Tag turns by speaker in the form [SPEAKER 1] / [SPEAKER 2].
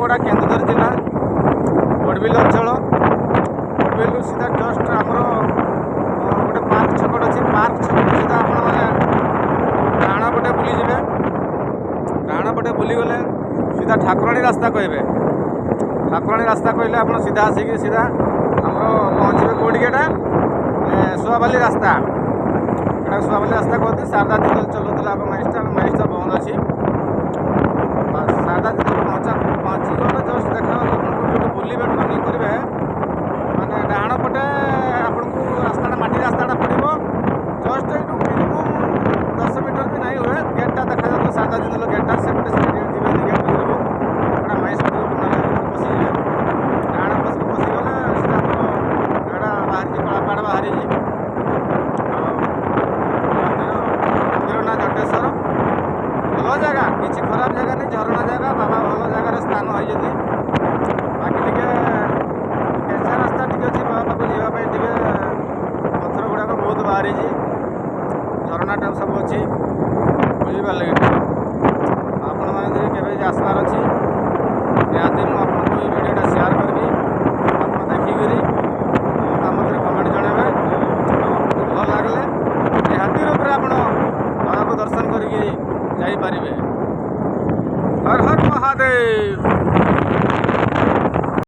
[SPEAKER 1] केन्द्रापड़ा केन्दुझर जिला बड़बिल अंचल बड़बिल सीधा जस्ट आमर गोटे पार्क छकट अच्छी पार्क छकट सीधा डाण पटे बुलीजे डाण पटे बुलीगले सीधा ठाकुराणी रास्ता कहे ठाकुराणी रास्ता कहले आप सीधा आसिक सीधा आम पहुँचे कौटिकेटा सुआबाली रास्ता एटा सुआबाली रास्ता कहते शारदा जिंदल चलाऊला आप माइस्टा बंद अच्छी शारदा जिंदल पहुँची गले जस्ट देखा जो बुले रनिंग करेंगे मानने डाण पटे आपन को रास्ता माटी रास्ता पड़ो जस्ट यू मिनिमम 10 मीटर भी नहीं हुए गेटा देखा जाता शारदा जिंदल गेटा सेपटे जीवन गेट पकड़ माइस पसी डाण पसिगले सीधा एटा बाहरी कलापाड़ बाहरी मंदिर ना जटेश्वर भल जगह किसी खराब जगह नहीं झरणा जगह बाबा भल जगार स्थान होती बाकी टे केंचा रास्ता टी अच्छी बाबा पाक जावाई टे पथर गुड़ाक बहुत बाहरी झरणा टाइप सब अच्छी बुझे लगे आपण मैंने केवे आसबार अच्छी निहाती मुझे आपको भिडियो